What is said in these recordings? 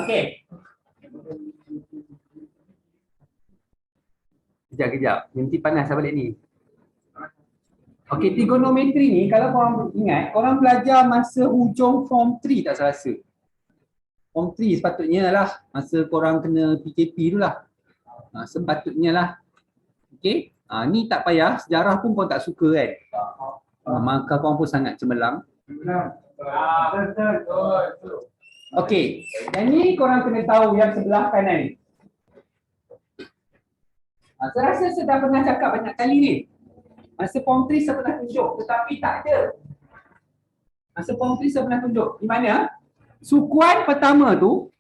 Okey. Kejap. Nanti panas saya balik ni. Okey, trigonometri ni kalau korang ingat, korang belajar masa hujung form 3 tak saya rasa. Form 3 sepatutnya lah, masa korang kena PKP tu lah. Sepatutnya lah. Okey, ni tak payah, sejarah pun korang tak suka kan. Maka korang pun sangat cemerlang. Okey, yang ni korang kena tahu yang sebelah kanan ni. Saya rasa saya dah pernah cakap banyak kali ni. Masa form 3 saya pernah tunjuk, tetapi tak ada. Masa form 3 saya pernah tunjuk. Di mana? Sukuan pertama tu,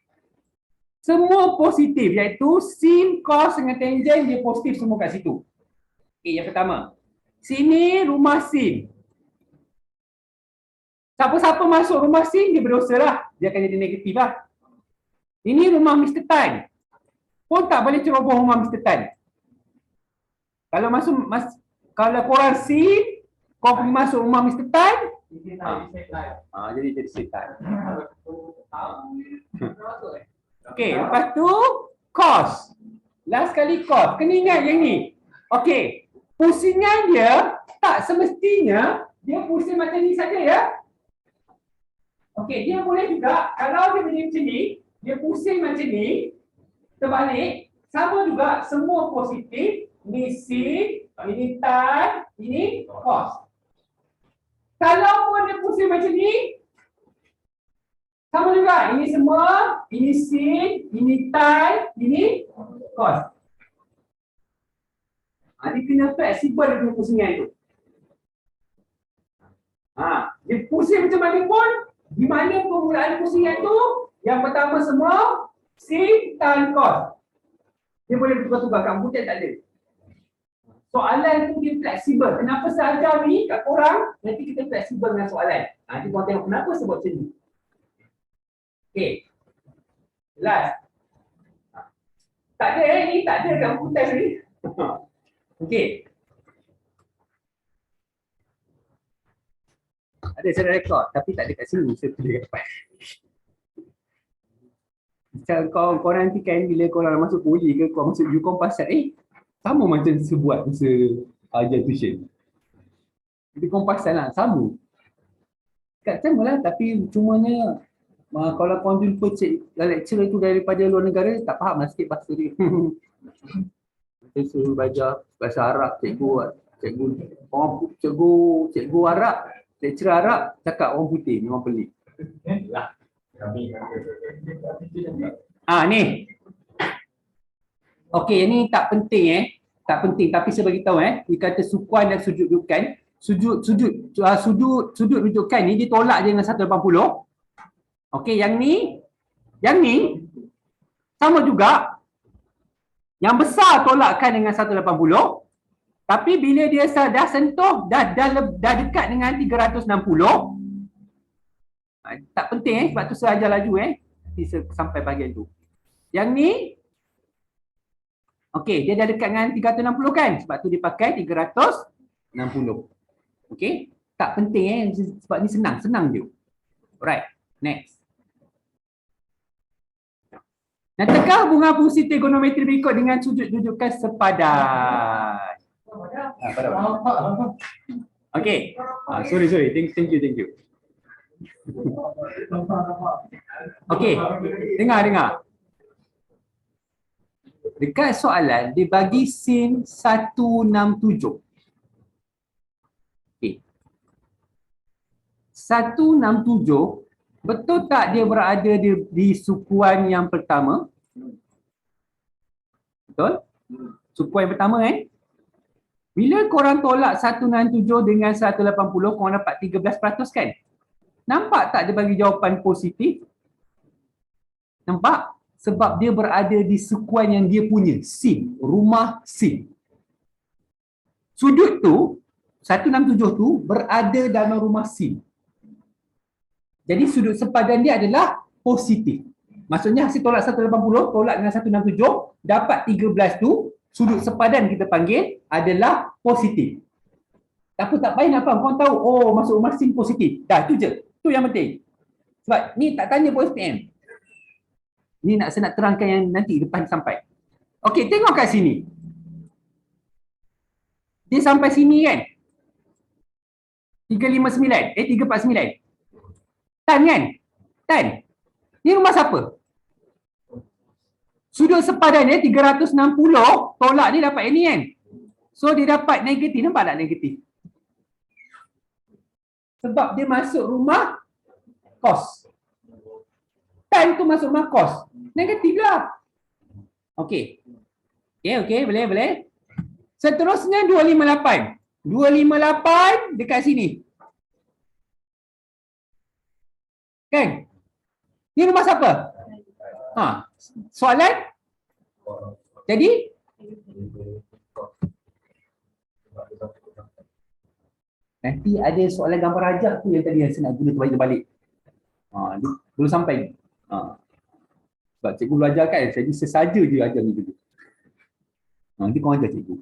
semua positif, iaitu sin, cos dengan tangent dia positif semua kat situ. Okey, yang pertama. Sini rumah sin. Siapa-siapa masuk rumah sin, dia berdosa lah. Dia akan jadi negatif lah. Ini rumah Mr. Tan. Pun tak boleh ceroboh rumah Mr. Tan. Kalau kalau korang sin, kau pergi masuk rumah Mr. Tan, jadi setan. Okey, lepas tu cos. Last kali cos. Kena ingat yang ni. Okey, pusingan dia tak semestinya dia pusing macam ni saja ya. Okey, dia boleh juga kalau dia macam ni, dia pusing macam ni, terbalik, sama juga semua positif. Ini sin, ini tan, ini cos. Kalau pun dia pusing macam ni, sama juga. Ini semua, ini sin, ini tan, ini cos. Dia kena fleksibel dengan pusingan tu. Dia pusing macam mana pun, di mana permulaan pusingan tu, yang pertama semua, sin, tan, cos. Dia boleh tukar-tukar, kat komputer tak ada. Soalan tu dia fleksibel. Kenapa saya ajar ni kat korang, nanti kita fleksibel dengan soalan. Nanti korang tengok kenapa saya buat macam ni. Okey. Last. Tak ada ni, tak ada kat komputer ni. Okey. Ada saya rekod, tapi tak ada kat sini. Saya tulis kat depan. Macam korang nanti kan bila korang masuk poli ke, korang masuk UCOM pasal sama macam sebuat masa ajar tuition. Jadi kompasan lah, sama. Kat sama lah, tapi cumanya kalau korang jumpa lecturer tu daripada luar negara, tak faham lah sikit bahasa dia. Kita suruh belajar bahasa Arab, cikgu Arab, lecturer Arab, cakap orang putih, memang pelik. Ni. Okey, ini tak penting tak penting, tapi saya bagi tahu dia kata sukuan dan sudut rujukan. Sudut rujukan ni ditolak je dengan 180. Okey, yang ni sama juga. Yang besar tolakkan dengan 180. Tapi bila dia dah sentuh dah dekat dengan 360. Tak penting sebab tu saya ajar laju nanti sampai bahagian tu. Yang ni okey, dia dah dekat dengan 360 kan? Sebab tu dia pakai 360. Okey? Tak penting sebab ni senang je. Alright, next. Nyatakan hubungan fungsi trigonometri berikut dengan sudut rujukan sepadan. Okey. Sorry. Thank you. Okey, dengar. Dekat soalan, dia bagi sin 167. Okay. 167, betul tak dia berada di sukuan yang pertama? Betul? Sukuan yang pertama Bila korang tolak 167 dengan 180, korang dapat 13% kan? Nampak tak dia bagi jawapan positif? Nampak? Sebab dia berada di sukuan yang dia punya, sin, rumah sin. Sudut tu, 167 tu berada dalam rumah sin. Jadi sudut sepadan dia adalah positif. Maksudnya hasil tolak 180, tolak dengan 167, dapat 13 tu, sudut sepadan kita panggil adalah positif. Tak payah nak faham, korang tahu, masuk rumah sin positif. Dah, tu je. Tu yang penting. Sebab ni tak tanya pun SPM. Ni saya nak terangkan yang nanti depan sampai. Okey, tengok kat sini. Dia sampai sini kan? 359, 349. Tan kan? Tan. Ni rumah siapa? Sudut sepadannya 360, tolak dia dapat yang ni kan? So dia dapat negatif, nampak tak negatif? Sebab dia masuk rumah kos. Tan tu masuk rumah kos. Negatif lah. Okey. Okey, boleh. Seterusnya 258. 258 dekat sini. Kan? Ni rumah siapa? Soalan? Jadi? Nanti ada soalan gambar rajah tu yang tadi yang saya nak guna terbalik. Belum sampai. Sebab cikgu belajar kan, jadi sesaja je ajar ni dulu. Nanti kau ajar cikgu.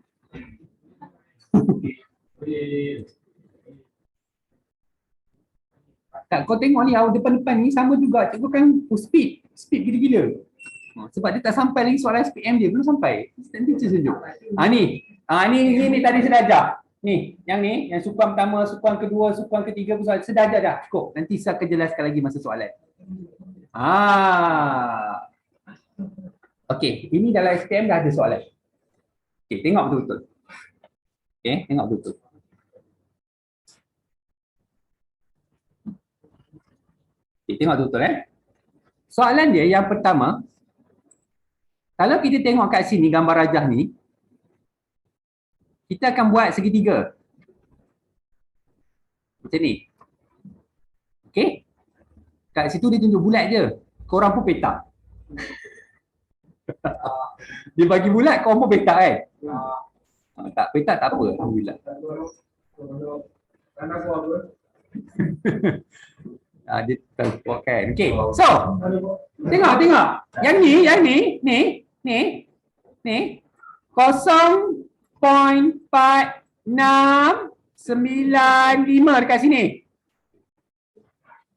Tak, kau tengok ni depan-depan ni sama juga. Cikgu kan speed gila-gila. Sebab dia tak sampai lagi soalan SPM dia, belum sampai. Nanti saya tunjuk. Ni tadi saya dah ajar. Ni, yang sukuan pertama, sukuan kedua, sukuan ketiga, saya dah ajar dah. Cukup. Nanti saya akan jelaskan lagi masa soalan. Okey, ini dalam SPM dah ada soalan. Okey, tengok betul-betul. Okey, tengok betul-betul. Okey, tengok betul-betul Soalan dia yang pertama, kalau kita tengok kat sini gambar rajah ni, kita akan buat segitiga. Macam ni. Okey? Kat situ dia tunjuk bulat je. Korang pun petak. Dia bagi bulat, korang pun petak kan? Tak petak tak apa, alhamdulillah. Dia tahu kan. Okey. So, tengok. Yang ni 0.4695 dekat sini.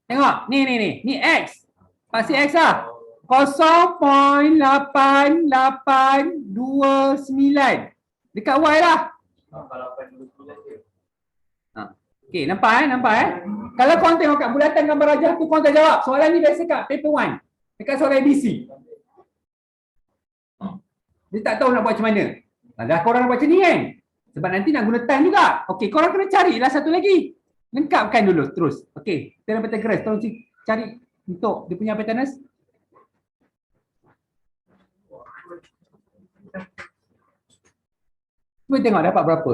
Tengok, ni X. Pasti X lah. 0.8829 dekat Y lah. Okey, nampak Kalau korang tengok kat bulatan gambar rajah tu, korang tak jawab. Soalan ni biasa kat paper 1. Dekat soalan ABC. Dia tak tahu nak buat macam mana. Dah korang nak buat macam ni kan? Sebab nanti nak guna time juga. Okey, korang kena carilah satu lagi. Lengkapkan dulu terus. Okey, kita dapat Pythagoras. Tolong cari untuk dia punya Pythagoras. Cuba tengok dapat berapa.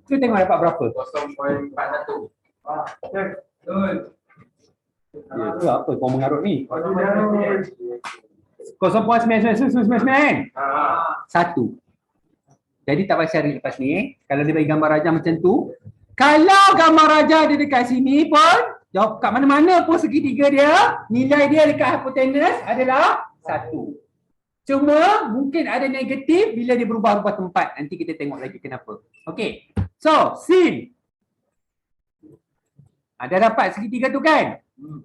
Cuba tengok dapat berapa. 0.41. Betul. Itu apa kau mengarut ni? 0.9999 satu. Jadi tak payah cari lepas ni. Kalau dia bagi gambar rajah macam tu, kalau gambar rajah dia dekat sini pun, jawab kat mana-mana pun segitiga dia, nilai dia dekat hipotenus adalah 1. Cuma mungkin ada negatif bila dia berubah-ubah tempat. Nanti kita tengok lagi kenapa. Okey. So, sin. Ada dapat segitiga tu kan?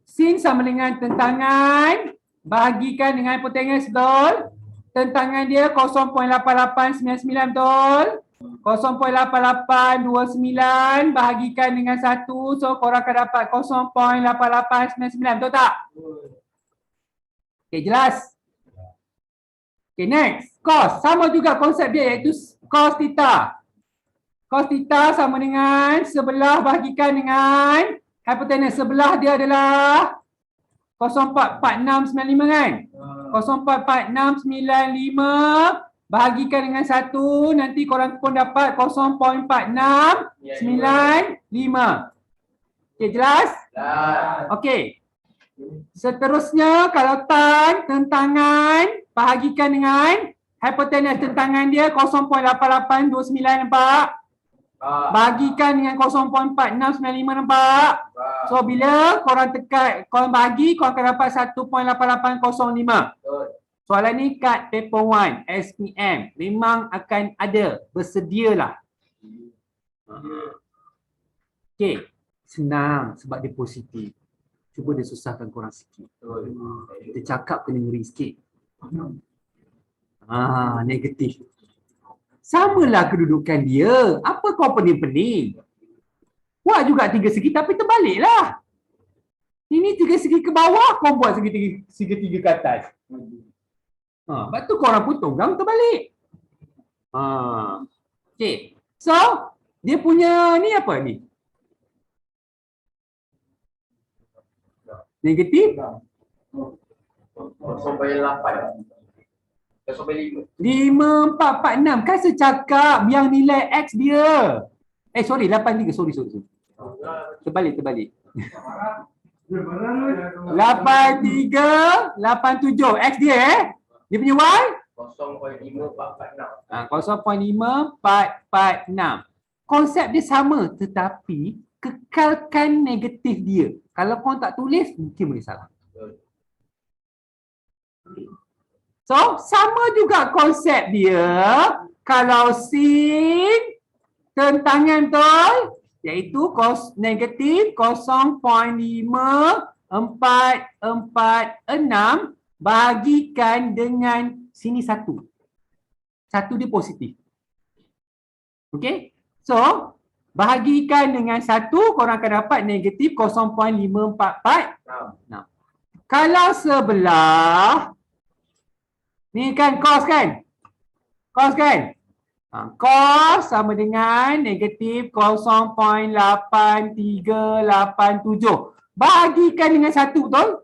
Sin sama dengan tentangan bahagikan dengan hipotenus, betul? Tentangan dia 0.8899, betul? 0.8829 bahagikan dengan 1, so korang akan dapat 0.8899, betul tak? Okey, jelas? Okey, next. Cos, sama juga konsep dia iaitu cos theta. Cos theta sama dengan sebelah bahagikan dengan hipotenus. Sebelah dia adalah 0.44695 kan? 0.44695 bahagikan dengan 1, nanti korang pun dapat 0.4695. Okey, jelas? Okey. Seterusnya kalau tan tentangan bahagikan dengan hipotenus, tentangan dia 0.8829, nampak? Bahagikan dengan 0.4695, nampak? So bila korang tekan, korang bagi, korang akan dapat 1.8805. Soalan ni kat paper 1 SPM memang akan ada, bersedialah. Okey, senang sebab dia positif. Cuba dia susahkan korang sikit. Kita cakap kena ngeri sikit. Negatif. Samalah kedudukan dia. Apa kau pening-pening? Buat juga tiga segi tapi terbaliklah. Ini tiga segi ke bawah, kau buat segitiga ke atas. Lepas tu korang potong gang terbalik. Okay. So, dia punya ni apa ni? Negatif 0.8. 0.5. 5, 4, 4, 6. Kan saya cakap yang nilai X dia. Sorry, 83. Sorry. Terbalik. 83, 87. X dia Dia punya Y? 0.5446. Konsep dia sama tetapi kekalkan negatif dia. Kalau kau tak tulis mungkin boleh salah. So, sama juga konsep dia. Kalau sin tentangan betul, iaitu negatif 0.5446 bahagikan dengan sini 1. 1 dia positif. Okey? So, bahagikan dengan 1, korang akan dapat negatif 0.544. Kalau sebelah, ni kan cos kan? Cos sama dengan negatif 0.8387. Bahagikan dengan 1, betul?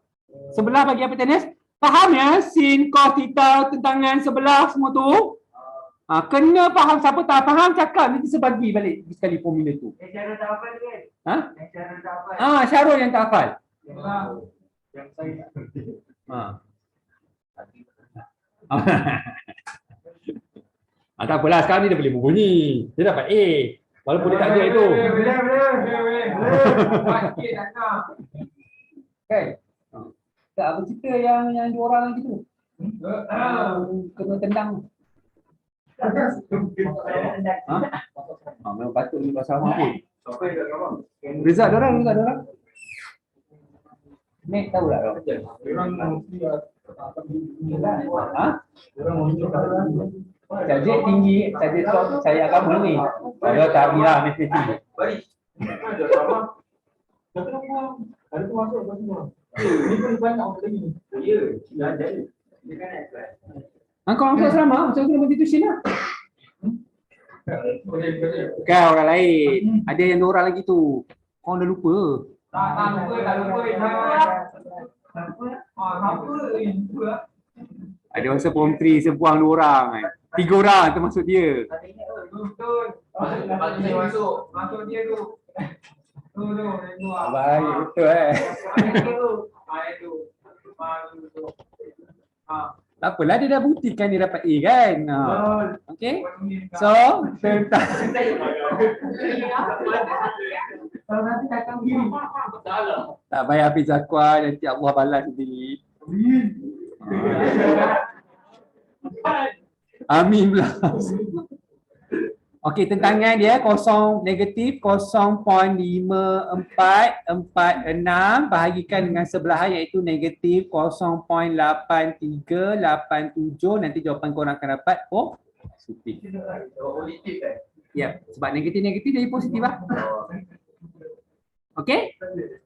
Sebelah bagi apa, Tenis? Faham ya? Sin, cos, theta, tentangan sebelah semua tu. Kena faham. Siapa tak faham, cakap. Nanti saya bagi balik sekali formula tu. Syarul tak hafal kan? Syarul yang tak hafal. Yang saya tak kerti. Tak apalah, sekarang ni dia boleh berbunyi. Dia dapat A. Walaupun dia tak ada itu. Boleh. Buat sikit tak nak. Kan? Tak apa cerita yang dua orang lagi tu. Kena tendang. Memang patut ni pasal apa pun. Result diorang. Mek tahu tak kau? Subjek tinggi, subjek top saya agama ni. Kalau tak bila mesti tinggi. Ada tu masuk semua. Ni pun banyak orang lagi. Ya, dah jadi. Dia kan apply. Kau orang asrama, macam tu constitution lah. Bukan orang lain. Ada yang dua orang lagi tu. Kau dah lupa. Tak lupa. Ada masa form 3 sebuang 2 orang kan. 3 orang termasuk dia. Betul. Lepas tu saya masuk dia tu. Baik, betul Tak apalah, dia dah buktikan dia dapat A kan. Okay. So, tak payah habis zakwa, nanti Allah balas sendiri. Amin pula. Okey, tentangan dia negatif 0.5446 bahagikan dengan sebelahan iaitu negatif 0.8387. Nanti jawapan korang akan dapat positif. Ya, sebab negatif jadi positif lah. Okey?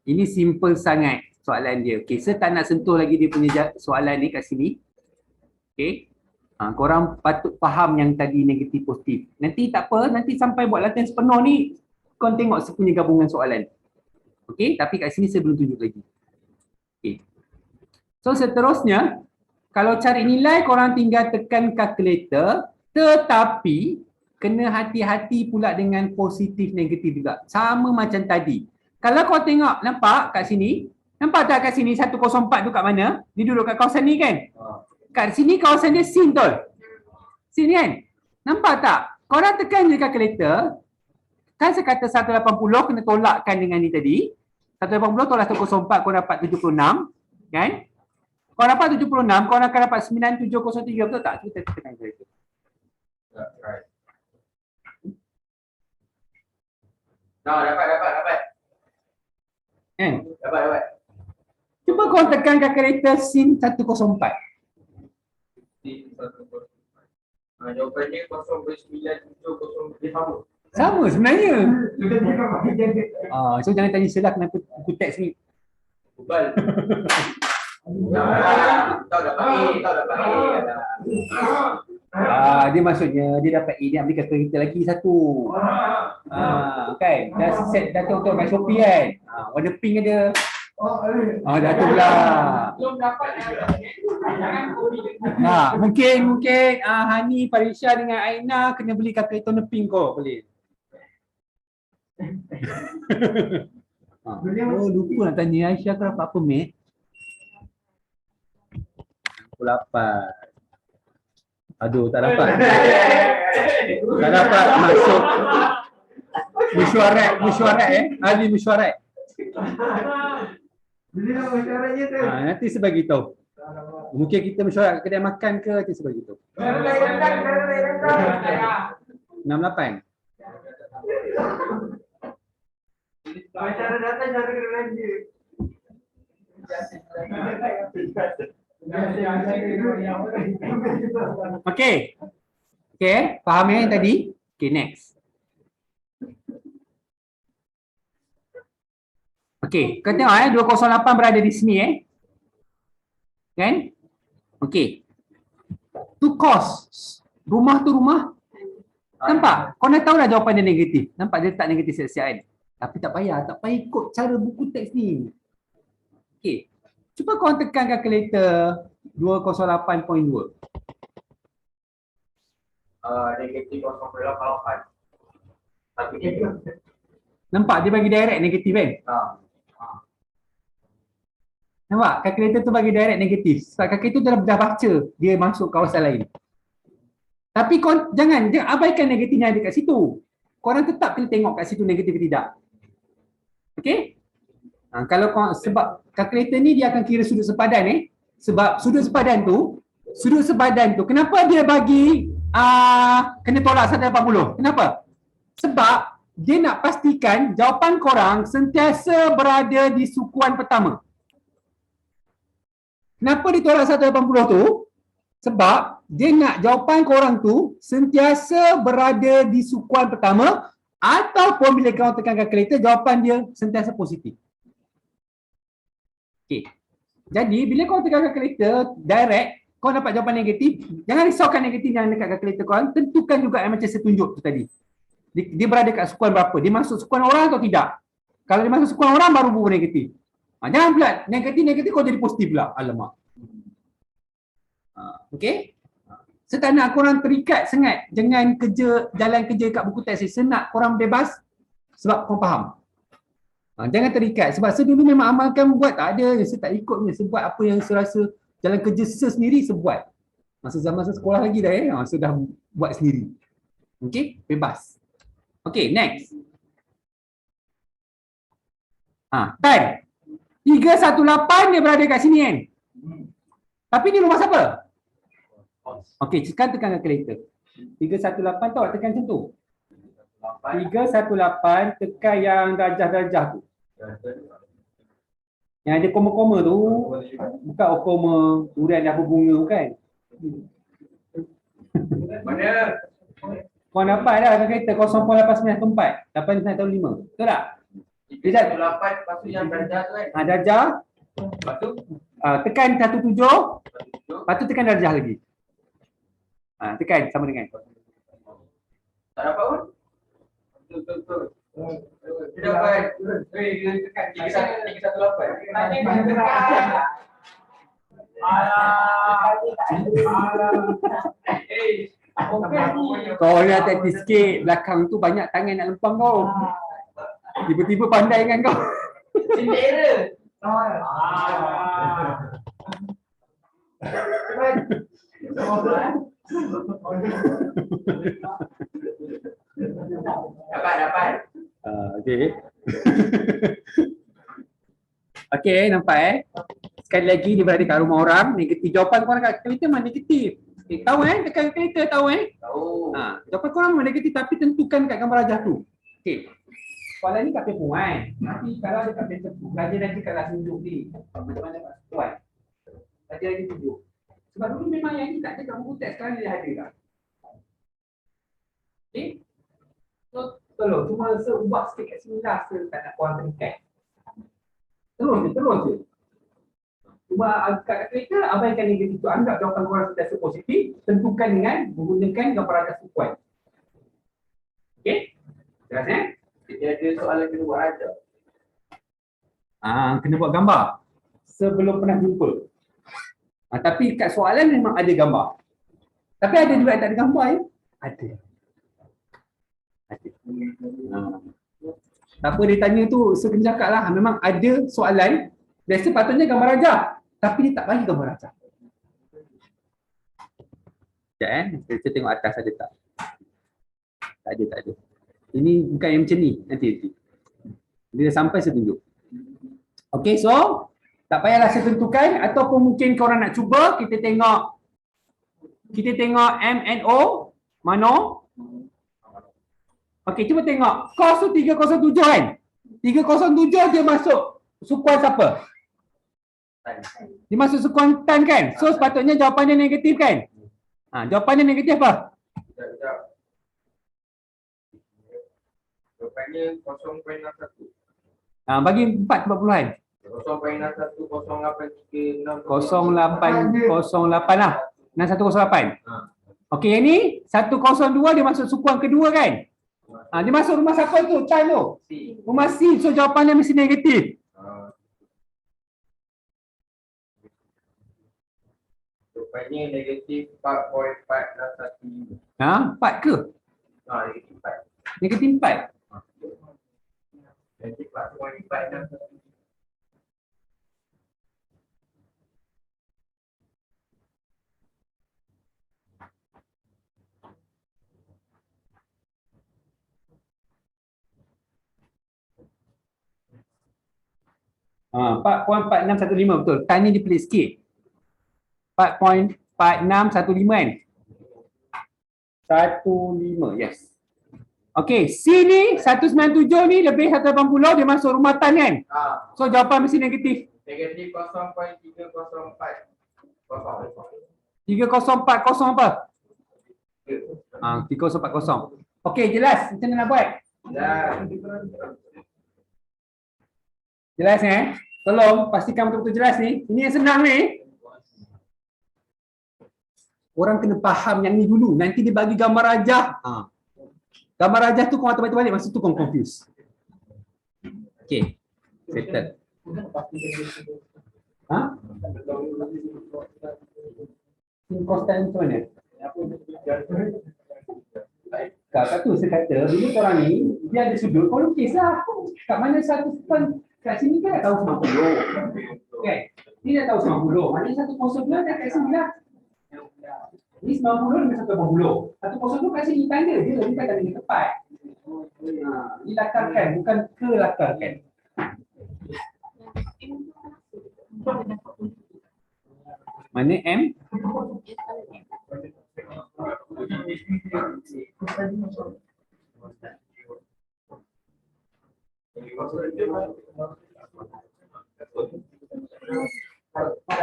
Ini simple sangat soalan dia. Okey, saya tak nak sentuh lagi dia punya soalan ni kat sini. Okey? Korang patut faham yang tadi negatif positif. Nanti tak apa, nanti sampai buat latihan sepenuh ni, korang tengok saya punya gabungan soalan. Okey, tapi kat sini saya belum tunjuk lagi. Okey. So seterusnya, kalau cari nilai korang tinggal tekan kalkulator, tetapi kena hati-hati pula dengan positif negatif juga. Sama macam tadi. Kalau kau tengok, nampak kat sini? Nampak tak kat sini 104 tu kat mana? Dia duduk kat kawasan ni kan? Kat sini kawasan dia sin tol. Sin kan? Nampak tak? Korang tekan je kalkulator. Kan saya kata 180 kena tolakkan dengan ni tadi. 180 tolak 104 korang dapat 76. Kan? Korang dapat 76, korang akan dapat 9703. Betul tak? Kita tekan kalkulator. Dapat. Kan? Dapat. Cuba kau tekan kalkulator sin 104. Jawapannya 0.970 dia sama. Sama sebenarnya. Sudah cakap bagi jaga. So jangan tanya salah kenapa buku teks ni. Bubal. Tahu dapat A. Dia maksudnya dia dapat A, dia ambil kalkulator lagi satu. Kan? Dah set dah tahu kat Shopee kan. Warna pink ada. Dah tu pula. Belum dapat jangan kopi. Mungkin Hani, Farisha dengan Aina kena beli kalkulator warna pink kau boleh. Lupa nak tanya Aisyah kau dapat apa, Mat? 68. Aduh, tak dapat. Tak dapat masuk mesyuarat ahli mesyuarat. Bila mesyuaratnya tu. Nanti sebagi tahu. Mungkin kita mesyuarat kedai makan ke, nanti sebagi tahu. 68. Cara datang cara kena belanja. Okey, faham yang tadi? Okay, next. Kau tengok 208 berada di sini kan? Okey. Tu kos. Rumah tu rumah. Nampak? Kau nak tahu dah jawapan dia negatif. Nampak dia tak negatif siap-siap kan? Tapi tak payah ikut cara buku teks ni. Okey. Cuba kau tekan kalkulator 208.2. Negatif 0.88. Tapi Nampak dia bagi direct negatif kan? Nampak? Kalkulator tu bagi direct negatif. Sebab kalkulator tu dah baca dia masuk kawasan lain. Tapi kau jangan abaikan negatifnya ada kat situ. Korang tetap kena tengok kat situ negatif tidak. Okey? Kalau kau sebab kalkulator ni dia akan kira sudut sepadan sebab sudut sepadan tu kenapa dia bagi kena tolak 180? Kenapa? Sebab dia nak pastikan jawapan korang sentiasa berada di sukuan pertama. Kenapa ditolak 180 tu? Sebab dia nak jawapan korang tu sentiasa berada di sukuan pertama ataupun bila kau tekan kalkulator jawapan dia sentiasa positif. Okey. Jadi bila kau tekan kalkulator direct kau dapat jawapan negatif, jangan risaukan negatif yang dekat kalkulator kau, tentukan juga yang macam saya tunjuk tu tadi. Dia berada kat sukuan berapa? Dia masuk sukuan orang atau tidak? Kalau dia masuk sukuan orang baru buku negatif. Jangan pula negatif kau jadi positif pula. Alamak. Okey? Saya tak nak korang terikat sangat dengan jalan kerja kat buku teks. Saya nak korang bebas sebab korang faham. Jangan terikat sebab saya dulu memang amalkan buat tak ada, saya tak ikut ni, saya buat apa yang saya rasa jalan kerja saya sendiri saya buat. Masa zaman saya sekolah lagi dah saya dah buat sendiri. Okey, bebas. Okey, next. Time. 318 dia berada kat sini kan. Tapi ni rumah siapa? Okey, sekarang tekan kalkulator. 318 tahu tekan macam tu. 318 tekan yang darjah-darjah tu. Yang ada koma-koma tu, bukan koma durian dah berbunga bukan. mana? Kau dapat dah kalkulator 0.894, 895. Betul tak? 318 lepas tu yang darjah tu kan. Darjah. Lepas tu Tekan 17, lepas tu tekan darjah lagi. Tekan sama dengan. tak dapat pun. Betul. Tidak dapat. Tekan 318. Kau nak hati sikit, belakang tu banyak tangan nak lempang kau. Tiba-tiba pandai kan kau. Sendera. Dapat. Okey. Okey, nampak sekali lagi dia berada kat rumah orang, negatif. Jawapan korang kat kalkulator memang negatif. Tahu dekat kalkulator tahu Tahu. jawapan korang memang negatif tapi tentukan kat gambar rajah tu. Okey. soalan ni kat paper 1. Tapi kalau dekat paper 2, belajar lagi kat kelas tunjuk ni. Macam mana Pak Tuan? Belajar lagi tunjuk. Sebab dulu memang yang ni tak ada kat buku teks, sekarang dia ada dah. Okay? So, tolong. Cuma ubah sikit kat sini lah. Tak nak korang terikat. Terus je. Cuma kat kereta, abaikan negatif tu. Anggap jawapan korang sentiasa positif. Tentukan dengan menggunakan gambar raja sukuan. Okay? Jelas Kita ada soalan kena buat raja. Kena buat gambar. Sebelum pernah jumpa. Tapi kat soalan memang ada gambar. Tapi ada juga yang tak ada gambar ya? Ada. Tak apa dia tanya tu, sekejap lah. Memang ada soalan. Biasa patutnya gambar raja. Tapi dia tak bagi gambar raja. Sekejap kita tengok atas ada tak? Tak ada. Ini bukan yang macam ni. Nanti. Bila sampai saya tunjuk. Okay, so tak payahlah saya tentukan. Ataupun mungkin korang nak cuba. Kita tengok MNO. Mana? Okay, cuba tengok. Cos tu 307 kan? 307 dia masuk sukuan siapa? Dia masuk sukuan tan kan? So sepatutnya jawapannya negatif kan? Jawapannya negatif apa? Sekejap. Jawapannya 0.61. Bagi 4 perpuluhan. 0.610836 0808 lah. 6108. Okey, yang ni 102 dia masuk sukuan kedua kan? Dia masuk rumah siapa tu? Tan tu. Rumah C. So jawapannya mesti negatif. Jawapannya negatif 4.461. 4 ke? Negatif 4. Negatif 4. Negatif 4.4. Ha, 4.4615 betul. Tan ni dia pelik sikit. 4.4615 kan? 15, yes. Okey, C ni 197 ni lebih 180 dia masuk rumah Tan kan? So jawapan mesti negatif. Negatif 0.304. 3040 apa? 3040. Okey, jelas macam mana nak buat? Jelas Tolong pastikan betul-betul jelas ni. Ini yang senang ni. Orang kena faham yang ni dulu. Nanti dia bagi gambar rajah. Gambar rajah tu kau terbalik balik. Masa tu kau confuse. Okay. Settle. Constant macam mana? Kat tu saya kata, bila korang ni, dia ada sudut, kau lukis lah. Kat mana satu span, kat sini kan dah tahu 90. Okay. Ni dah tahu 90. Maknanya 102 dah kat sini lah. Ni 90 dengan 180. 102 kat sini tanda dia, dia kan tanda yang tepat. Ni lakarkan, bukan kelakarkan. Mana M?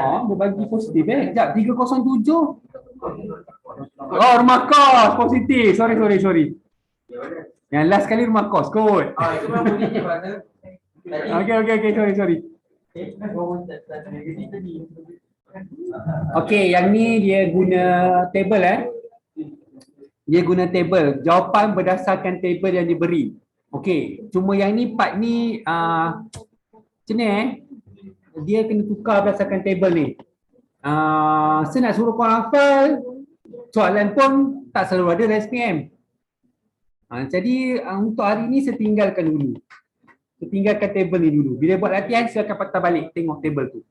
Dia bagi positif Sekejap, 307. Oh, rumah kos positif. Sorry. Yang last kali rumah kos kot. Itu memang bunyinya mana? Okay, sorry. Okey, yang ni dia guna table Dia guna table. Jawapan berdasarkan table yang diberi. Okey, cuma yang ni part ni macam ni dia kena tukar berdasarkan table ni. Saya nak suruh korang hafal, soalan pun tak selalu ada dalam SPM. Jadi untuk hari ni saya tinggalkan dulu. Saya tinggalkan table ni dulu. Bila buat latihan silakan patah balik tengok table tu.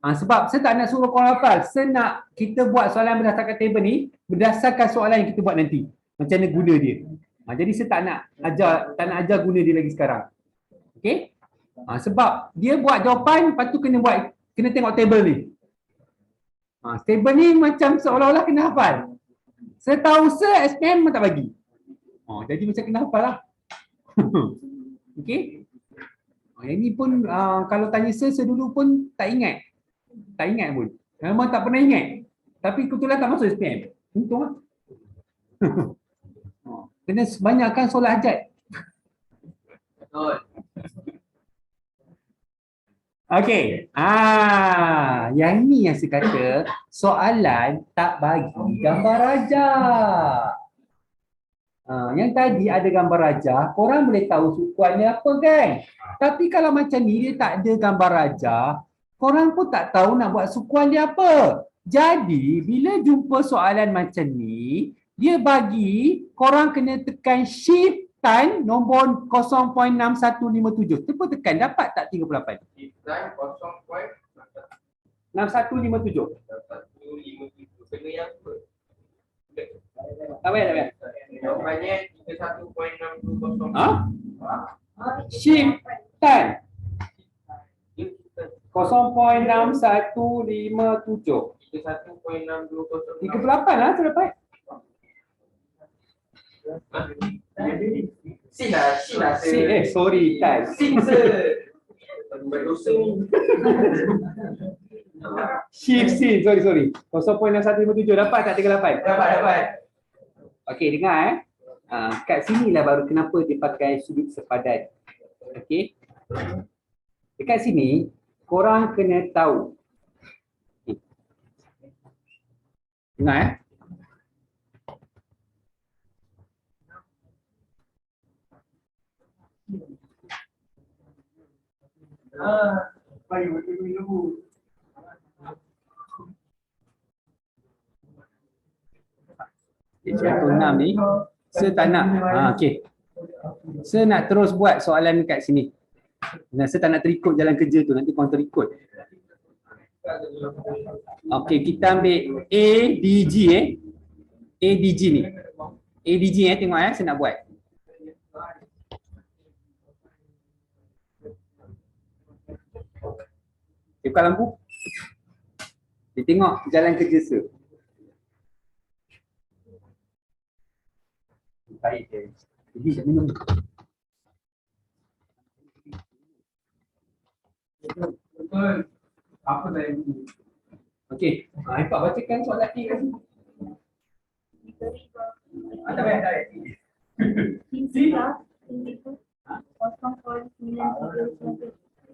Sebab saya tak nak suruh korang hafal. Saya nak kita buat soalan berdasarkan table ni berdasarkan soalan yang kita buat nanti. Macam mana guna dia. Jadi saya tak nak ajar guna dia lagi sekarang. Okey? Sebab dia buat jawapan, lepas tu kena tengok table ni. Table ni macam seolah-olah kena hafal. Saya tahu SPM pun tak bagi. Jadi macam kena hafal lah. Okey. Yang ni pun kalau tanya saya dulu pun tak ingat. Tak ingat pun. Memang tak pernah ingat. Tapi kebetulan tak masuk SPM. Untung lah. Kena banyakkan solat hajat. Betul. Okey. Yang ni yang saya kata soalan tak bagi gambar rajah. Yang tadi ada gambar rajah, korang boleh tahu sukuannya apa kan? Tapi kalau macam ni dia tak ada gambar rajah, korang pun tak tahu nak buat sukuan dia apa. Jadi bila jumpa soalan macam ni, dia bagi korang kena tekan shift tan nombor 0.6157. Tepa tekan dapat tak 38? Dan 0.6157. 6157. Kena yang apa? Tak payah, tak payah. Jawapannya 31.620. Shift tan 0.6157. 31.620. 38 lah tu dapat. Sin lah. Sorry, tan. Sin se. Berdosa ni. Shift sin, sorry. 0.6157 dapat tak 38? Dapat. Okey, dengar kat sinilah baru kenapa dia pakai sudut sepadan. Okey. Dekat sini korang kena tahu. Okay. Dengar Baik, betul dulu. Satu enam ni saya tak nak. Okey. Saya nak terus buat soalan dekat sini. Nah, saya tak nak terikut jalan kerja tu, nanti korang terikut. Okey, kita ambil ADG ADG ni. ADG tengok saya nak buat. Buka lampu. Dia tengok jalan kerja saya. Baik dia. Jadi tak minum. Betul. Apa saya ini? Okey. Ifat bacakan soalan ni kat sini. Tak payah. Sila.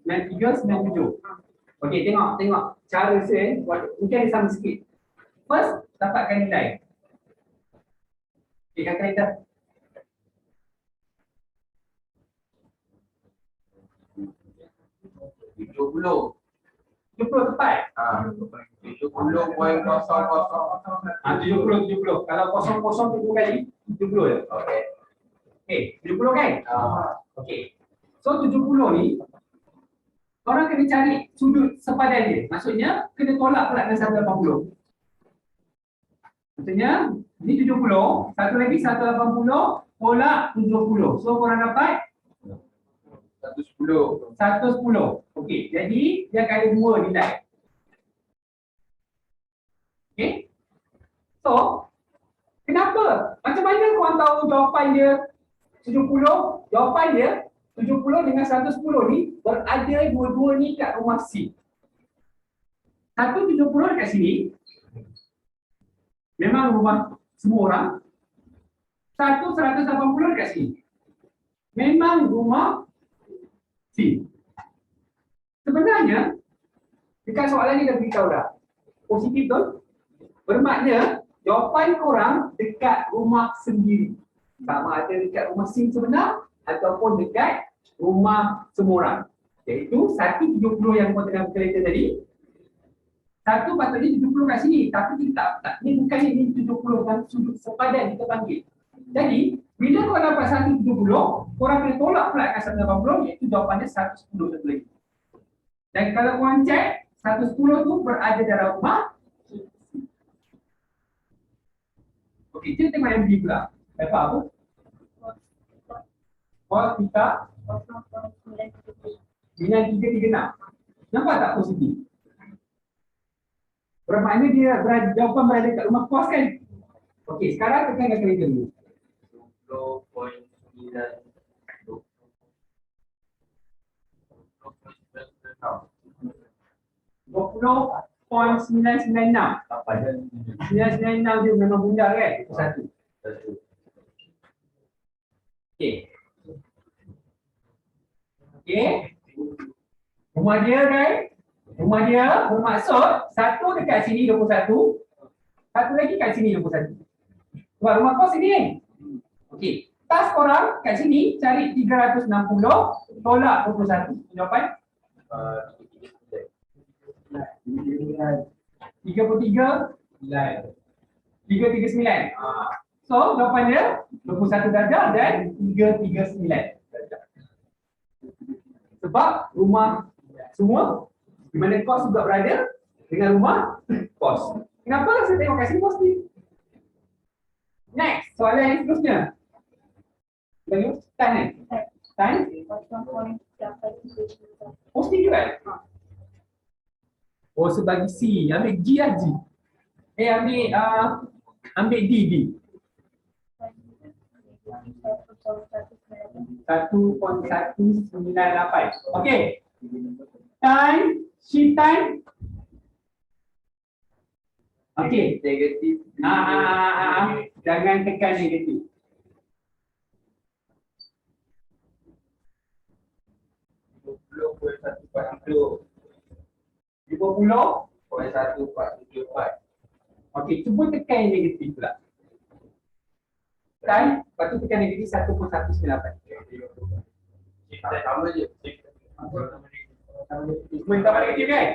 9397. Okey, tengok cara saya mungkin ada sama sikit. First, dapatkan nilai. Okey, kakak dah. Tujuh 70 tepat. 70.00. 70. Kalau 00 tu 2 kali, 70 je. Okey, 70 kan? Okey. So 70 ni orang kena cari sudut sepadan dia. Maksudnya kena tolak pula dengan 180. Maksudnya ni 70, satu lagi 180 tolak 70. So korang dapat 110. 110. Okey, jadi dia akan ada dua nilai. Okey. So, kenapa? Macam mana korang tahu jawapan dia 70? Jawapan dia 70 dengan 110 ni berada dua-dua ni kat rumah C. 170 dekat sini. Memang rumah semua orang. 180 dekat sini. Memang rumah C. Sebenarnya dekat soalan ni dah beritahu dah. Positif betul? Bermakna jawapan korang dekat rumah sendiri. Sama ada dekat rumah C sebenar ataupun dekat rumah semua orang. Iaitu 170 yang korang tengah berkata tadi. Satu patutnya 70 kat sini. Tapi kita tak. Ini bukan ini 70 dan sudut sepadan kita panggil. Jadi bila korang dapat 170, korang kena tolak pula dengan 180, iaitu jawapannya 110 satu lagi. Dan kalau korang cek, 110 tu berada dalam rumah. Okey, kita tengok yang B pula. Dapat apa? Cos kita 9336. Nampak tak positif? Bermakna dia jawapan berada kat rumah kos kan? Okey, sekarang tekan kalkulator dulu. 10.9 20.996. 996 dia memang bundar kan? Satu. Okey. Okey. Rumah dia kan? Rumah dia bermaksud satu dekat sini 21, satu lagi kat sini 21. Sebab rumah kos sini kan? Okey. Tas korang kat sini cari 360 tolak 21. Jawapan? 33 339. So jawapan dia 21 darjah dan 339 darjah. Sebab rumah semua di mana kos juga berada dengan rumah kos. Kenapa saya tengok kat sini pos ni? Next, soalan yang seterusnya. Bagaimana? Tan ni? Tan? Posting juga kan? Oh, sebagi C. Ambil G lah G. Ambil D. 1.198. Okey. Time, sheet time. Okey. Negatif. Jangan tekan negatif. $50.144. Okey, cuba tekan yang negatif pula. Kan? Lepas tu tekan negatif 1.198. Sama je. Cuma tambah negatif kan?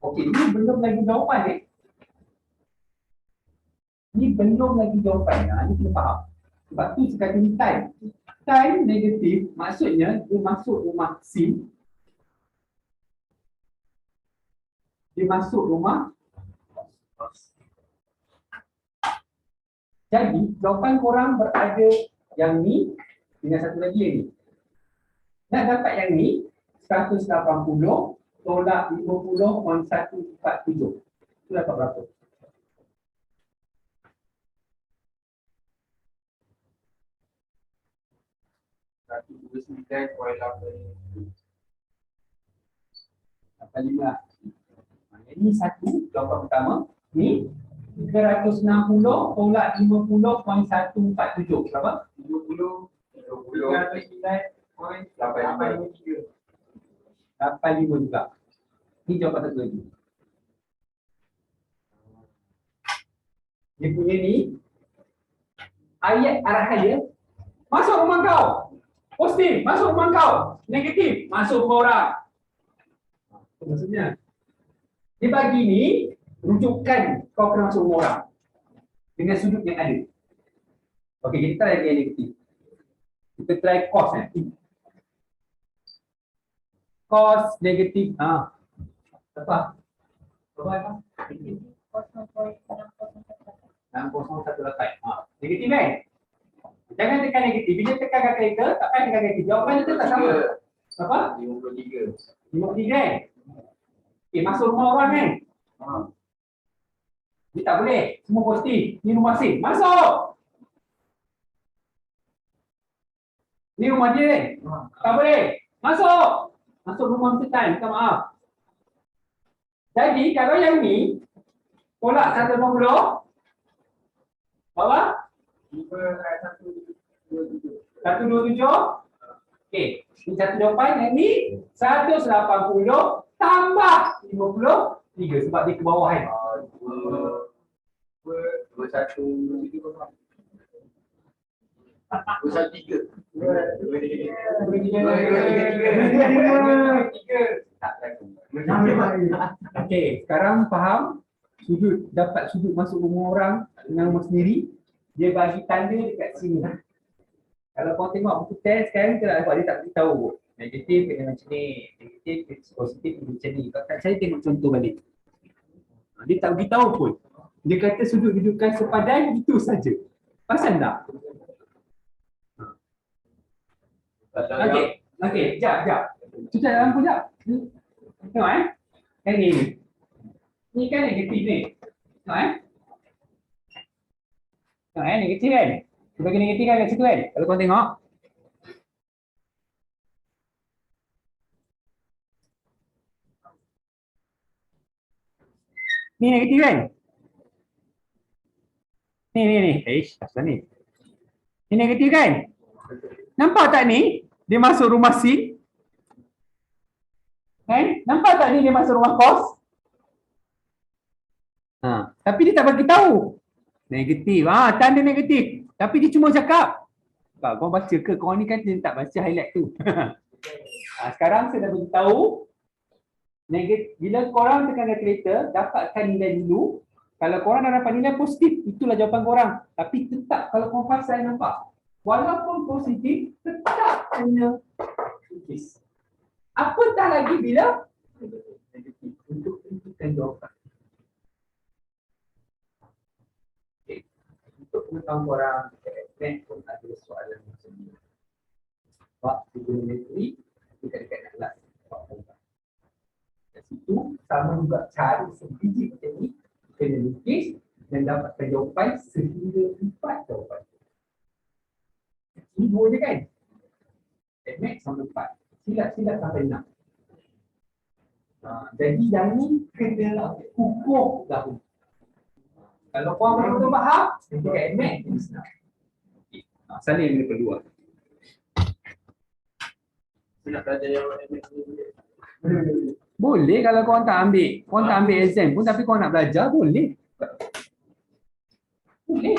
Okey, ni belum lagi jawapan ni. Ni belum lagi jawapan. Ni kena faham. Sebab tu sekali ni time. Time negatif maksudnya dia masuk rumah SIM. Dia masuk rumah. Jadi jawapan korang berada yang ni dengan satu lagi yang ni. Nak dapat yang ni 180 tolak 50.147. Itu dapat berapa? Dapat 5. Ini satu jawapan pertama. Ni 360 tolak 50.147. Berapa? 85 juga. Ni jawapan satu lagi. Dia punya ni ayat arahan dia masuk rumah kau. Positif, masuk rumah kau. Negatif, masuk rumah orang. Maksudnya dia bagi ni rujukan kau kena masuk rumah orang dengan sudut yang ada. Okey, kita try lagi yang negatif. Kita try cos ni. Cos negatif. Apa? Berapa? 6.188. Negatif kan? Jangan tekan negatif. Bila tekan kalkulator, tak payah tekan negatif. Jawapan kita tak sama. Apa? 53. 53 kan? Okey, masuk rumah orang kan? Ni tak boleh. Semua positif. Ni rumah SIM. Masuk! Ni rumah dia. Tak boleh. Masuk! Masuk rumah Mr. Tan. Minta maaf. Jadi, kalau yang ni tolak 120. Berapa? 127. Okey. Ini satu jawapan. Yang ni 180 tambah 53. Sebab dia ke bawah kan? 21. Okey, sekarang faham sudut, dapat sudut masuk rumah orang dengan rumah sendiri. Dia bagi tanda dekat sini. Kalau kau tengok buku test kan, dia tak buat, dia tak beritahu negatif kena macam ni, negatif positif kena macam ni. Kalau saya tengok contoh balik, dia tak beritahu pun. Dia kata sudut dudukan sepadan itu saja. Pasal tak? Okey, jap. Cucuk lampu jap. Tengok Yang ni. Ni kan negatif ni. Tengok Tengok negatif kan? Dia bagi negatif kan kat situ kan? Kalau kau tengok. Ni negatif kan? Ni. Asal ni. Ni negatif kan? Nampak tak ni? Dia masuk rumah sin. Kan? Nampak tak ni dia masuk rumah cos? Tapi dia tak bagi tahu. Negatif. Tanda negatif. Tapi dia cuma cakap. Kau baca ke? Kau ni kan dia tak baca highlight tu. Sekarang saya dah beritahu. Bila korang tekan kalkulator, dapatkan nilai dulu. Kalau korang dah dapat nilai positif, itulah jawapan korang. Tapi tetap kalau korang pasal nampak. Walaupun positif, tetap kena tulis. Apatah lagi bila negatif untuk tentukan jawapan. Okay. Untuk pengetahuan korang, dekat pun ada soalan macam ni. Sebab trigonometri dekat nak kelas. Kat situ sama juga cara sebiji macam ni, kena lukis dan dapatkan jawapan sehingga 4 jawapan. Ini 2 je kan? Max sampai 4. Silap sampai 6. Jadi yang ni kena hukum dahulu. Kalau korang betul-betul faham, dekat Max ni senang. Sana yang kita perlu. Nak belajar yang Max ni. Boleh kalau korang tak ambil. Korang tak ambil exam pun tapi korang nak belajar, boleh. Boleh.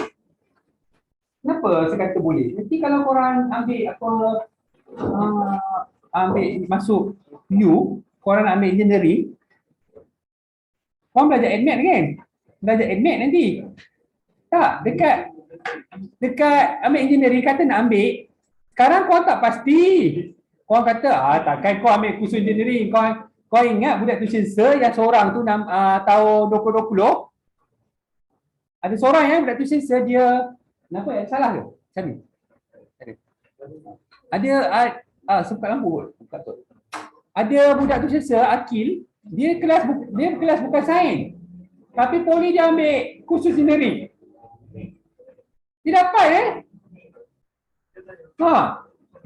Kenapa saya kata boleh? Nanti kalau korang ambil ambil masuk U, korang nak ambil engineering, korang belajar admat kan? Belajar admat nanti. Tak, dekat ambil engineering kata nak ambil, sekarang korang tak pasti. Korang kata, takkan kau ambil kursus engineering, kau ingat budak tuition sir yang seorang tu tahun 2020, ada seorang yang budak tuition sir dia, kenapa yang salah ke? Macam ni. Ada sempat lampu buka tu. Ada budak tuition sir Akil, dia kelas bukan sains. Tapi poli dia ambil kursus engineering. Dia dapat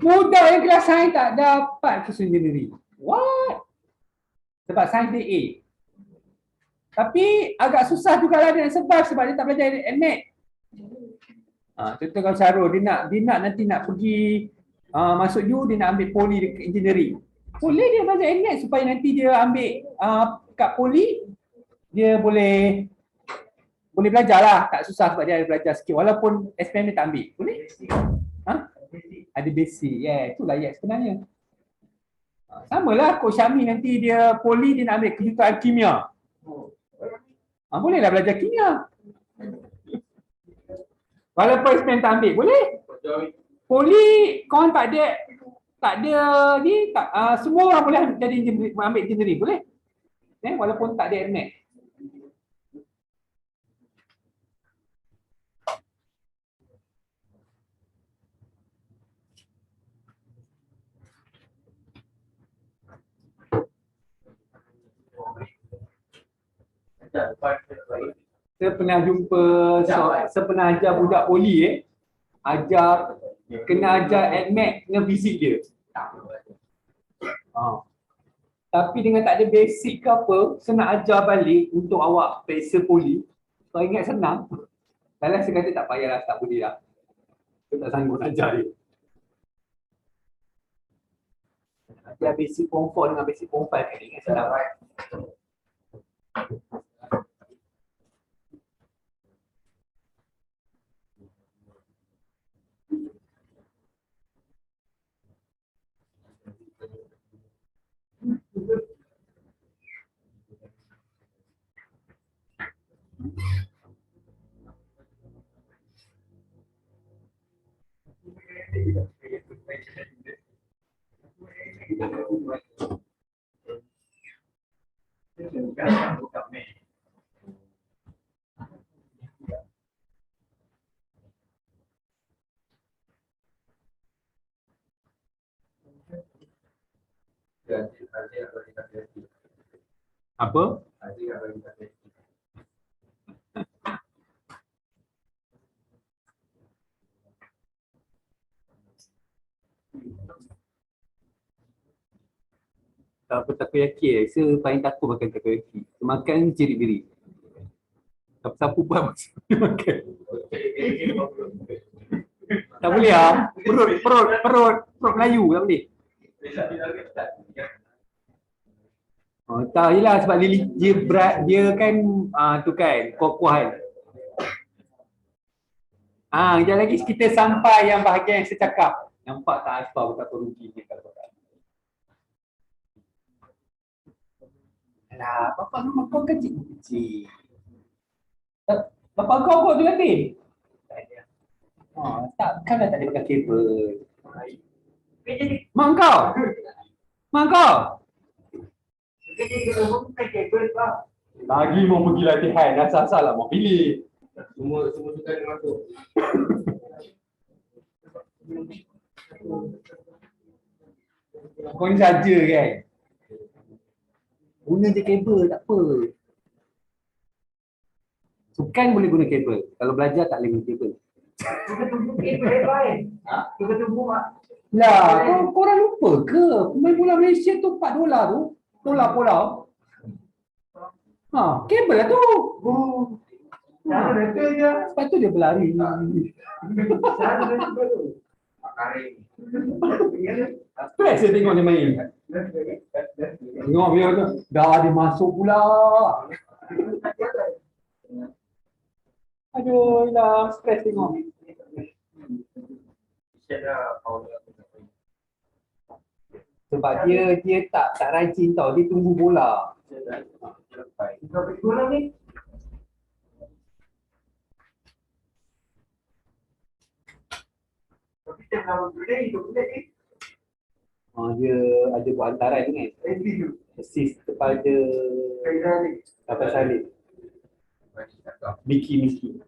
budak yang kelas sains tak dapat kursus engineering. What? Sebab sains dia A. Tapi agak susah juga lah dia nak survive sebab dia tak belajar admat. Contoh kalau Syarul, dia nak nanti nak pergi masuk U, dia nak ambil poli dekat engineering. Boleh dia belajar admat supaya nanti dia ambil kat poli, dia boleh belajar lah. Tak susah sebab dia ada belajar sikit. Walaupun SPM dia tak ambil. Boleh? Ada basic. Itulah sebenarnya. Sama lah Coach Syami nanti dia poli, dia nak ambil kejuruteraan kimia. Bolehlah belajar kimia. Walaupun SPM tak ambil, boleh? Poli, korang tak ada ni, semua orang boleh jadi ambil engineering, boleh? Walaupun tak ada admat. Saya pernah jumpa, saya pernah ajar budak poli kena ajar admat dengan fisik dia. Tapi dengan tak ada basic ke apa, saya nak ajar balik untuk awak periksa poli. Kau ingat senang? Kalau saya kata tak payahlah, tak boleh lah. Saya tak sanggup nak ajar dia. Ajar basic form 4 dengan basic form 5 kan, ingat senang. Apa? Tak apa takoyaki saya paling takut makan takoyaki. Makan jerit-jerit. Sapu-sapu pun makan. Tak boleh ah. Perut Melayu tak boleh. Oh, tak yelah sebab dia berat, dia kan tu kan kuah-kuahan. Sekejap lagi kita sampai yang bahagian yang saya cakap. Nampak tak Asfar betapa ruginya kalau tak. Alah, bapak rumah kau kecil-kecil. Bapak kau tu nanti? Kan dah tak ada pakai kabel. Mak kau? Mak kau? Lagi mau pergi latihan, asal-asal lah mau pilih. Semua suka dia masuk. Kau ni saja kan? Guna je kabel, tak apa. Sukan boleh guna kabel. Kalau belajar tak boleh guna kabel. Suka tunggu kabel lain. Suka tunggu mak. Lah, korang lupa ke? Pemain bola Malaysia tu $4 tu. Pola. Kabel lah tu. Cara betul je. Lepas tu dia berlari. Cara betul tu. Karing. Stress dia tengok dia main. Tengok dia tu. Dah dia masuk pula. Aduh, lah stress tengok. Sebab dia tak rajin tau. Dia tunggu bola. Kau pergi bola ni? Tapi dia nak boleh itu boleh ni. Dia ada buat hantaran kan. Assist kepada Dapat Salib. Miki.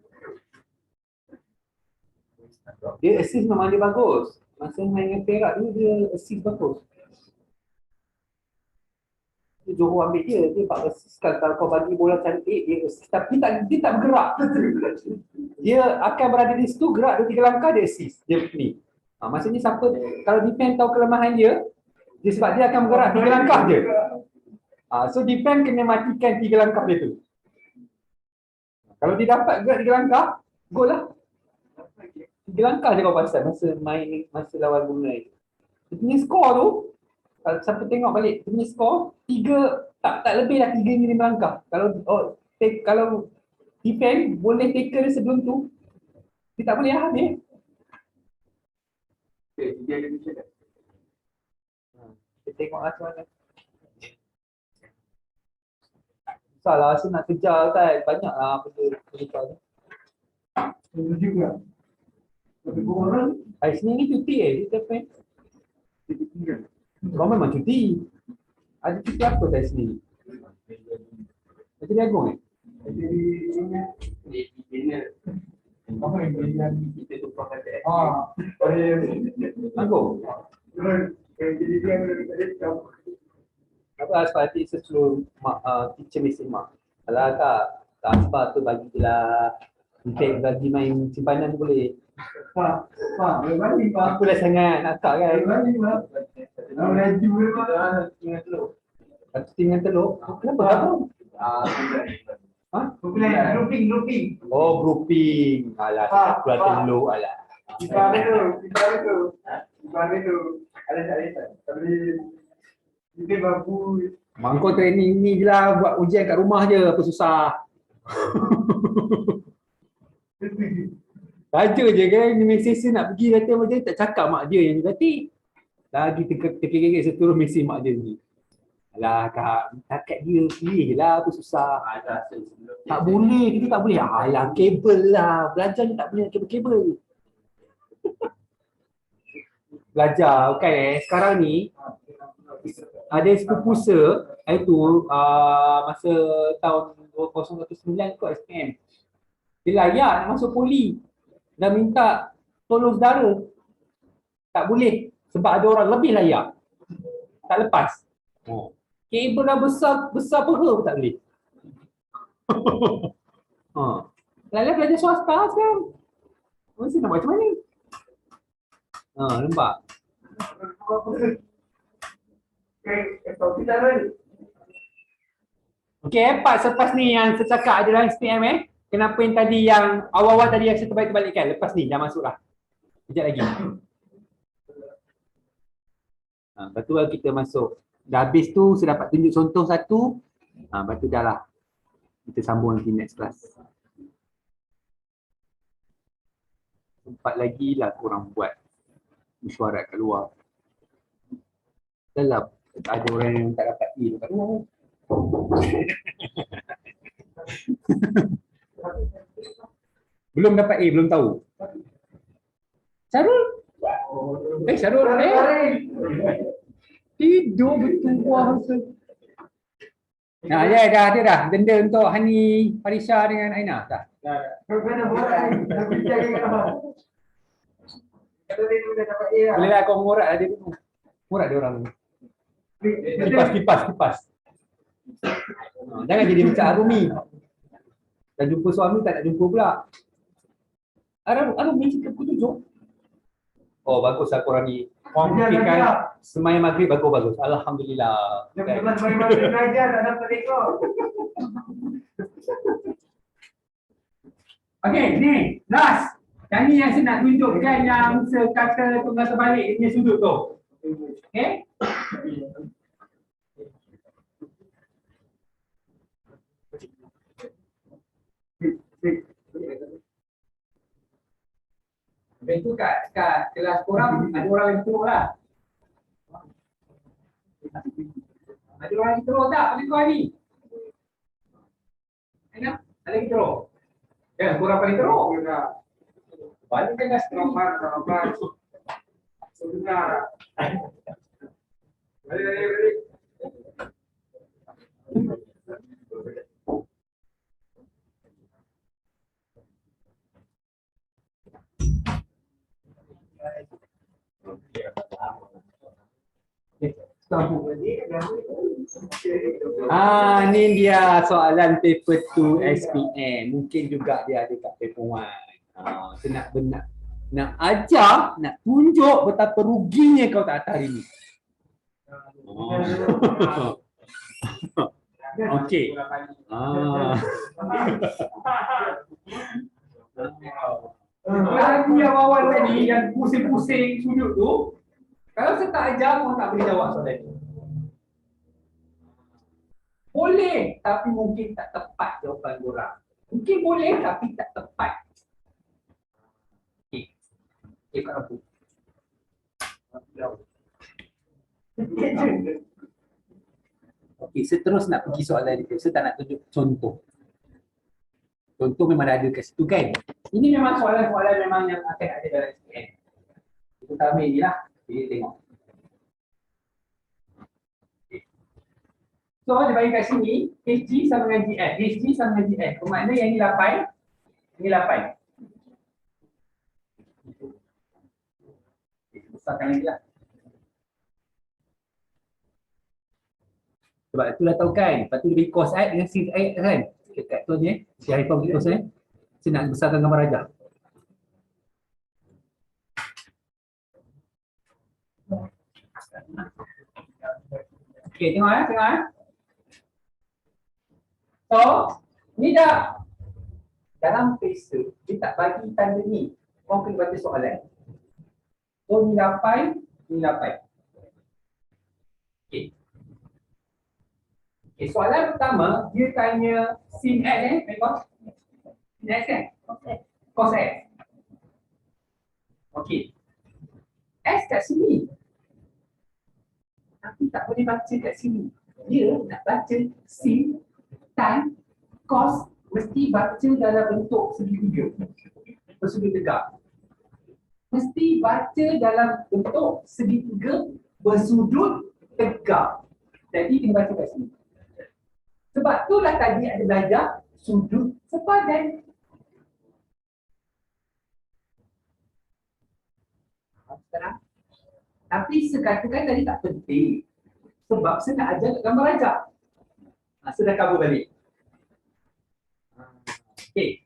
Dia assist memang dia bagus. Masa main dengan Perak ni dia assist bagus. Johor ambil dia buat assist. Kalau kau bagi bola cantik, dia assist. Tapi dia tak bergerak. Dia akan berada di situ, gerak 2-3 langkah, dia assist. Dia ni. Maksudnya siapa, kalau defend tahu kelemahan dia sebab dia akan bergerak 3 langkah je. So defend kena matikan 3 langkah dia tu. Kalau dia dapat gerak 3 langkah, gol lah. 3 langkah je kau pasal masa lawan Brunei. Dia punya skor tu, kalau siapa tengok balik, dia punya skor 3, tak lebih lah 3 ni 5 langkah. Kalau defend boleh tackle sebelum tu, dia tak boleh lah dia. Dia ada mission dah. Kita tengok lah macam mana. Salah rasa nak kejar kan, banyak lah benda ni. Itu juga. Tapi korang Hari Senin ni cuti kita main. Kau memang cuti. Ada cuti apa hari Senin? Jadi Agung jadi apa yang kita tumpang kata Agung? jadi dia ada Apa Asfar hati sesuatu teacher mesin mak? Alah tak Asfar tu bagi je lah. Untuk bagi main simpanan boleh. Pak, berbanding Pak. Aku dah sangat nak tak kan? Berbanding Pak. Kalau laju Pak. Satu tim dengan telur. Kenapa gabung? Grouping. Oh, grouping. Alah, keluar telur. Alah. Ibarat tu. Ada. Tapi kita bagus. Mak kau training ni je lah, buat ujian kat rumah je, apa susah. Baca je kan, mesej nak pergi kata macam tak cakap mak dia yang berarti. Lagi terkekek seturun mesej mak dia ni. Alah kak, takat dia pilih je lah, apa susah. Tak boleh, kita tak boleh. Alah kabel lah, belajar ni tak boleh kabel-kabel. Belajar, kan sekarang ni ada sepupu itu masa tahun 2019 kot SPM. Dia layak nak masuk poli. Dah minta tolong saudara. Tak boleh sebab ada orang lebih layak. Tak lepas. Kabel dah besar peha pun tak boleh. Lala belajar swasta sekarang. Mesti nak buat macam mana? Nampak? Okey, part selepas ni yang saya cakap adalah SPM Kenapa yang tadi yang awal-awal tadi yang saya terbalik-balikkan? Lepas ni dah masuklah. Sekejap lagi. Lepas tu kita masuk. Dah habis tu saya dapat tunjuk contoh satu. Lepas tu dah lah. Kita sambung nanti next class. Sempat lagi lah korang buat mesyuarat kat luar. Dalam ada orang yang tak dapat E dekat luar. Belum dapat A, belum tahu. Syarul? Syarul. Tidur betul buah. Nah, ya dah ada dah. Denda untuk Hani, Farisha dengan Aina dah. Boleh lah kau mengorak dia dulu. Morat dia orang ni. Kipas. Jangan jadi macam Arumi. Dah jumpa suami tak nak jumpa pula. Arumi cerita pukul 7. Oh bagus lah korang ni. Fikirkan semayang maghrib bagus. Alhamdulillah. Jangan semayang maghrib aja tak dapat rekod. Okey, ni last. Yang ni yang saya nak tunjukkan yang sekata tunggal terbalik dia punya sudut tu. Okey? Lepas tu kat kelas korang ada orang yang teruk lah. Ada orang yang teruk tak pada kau ni? Ada yang teruk? Ya, korang paling teruk. Paling kan Selamat. Sebentar. Balik. Ni dia soalan paper 2 SPM. Mungkin juga dia ada kat paper 1. Saya nak ajar, nak tunjuk betapa ruginya kau tak atas hari ni. Okey. Lagi yang awal tadi yang pusing-pusing sudut tu, kalau saya tak ajar, kau tak boleh jawab soalan ni. Boleh, tapi mungkin tak tepat jawapan korang. Mungkin boleh, tapi tak tepat. Okey. Kat apa? Okey, saya terus nak pergi soalan dia. Saya tak nak tunjuk contoh. Contoh memang ada kat situ kan. Ini memang soalan-soalan memang yang akan ada dalam SPM. Kita tambah ni lah. Jadi tengok. So dia bagi kat sini HG sama dengan GF. HG sama dengan GF. Bermakna yang ni 8. Ini 8. Besarkan lagi lah. Sebab itulah tahu kan. Lepas tu dia bagi cos ayat dengan sin ayat kan. Dekat tu ni. Si Harifah bagi cos ayat. Saya nak besarkan gambar rajah. Okey, tengok. So, ni dah dalam paper, dia tak bagi tanda ni. Kau kena baca soalan. So, ni 8, ni 8. Okey. Okey, soalan pertama, dia tanya sin X tengok. Sin X kan? Cos X. Okey. S kat sini. Tapi tak boleh baca kat sini. Dia nak baca sin, tan, cos, mesti baca dalam bentuk segitiga. Bersudut tegak. Mesti baca dalam bentuk segitiga bersudut tegak. Jadi kena baca kat sini. Sebab itulah tadi ada belajar sudut sepadan. Sekarang. Tapi sekatakan tadi tak penting. Sebab saya nak ajar kat gambar rajah. Saya dah cover balik. Okey.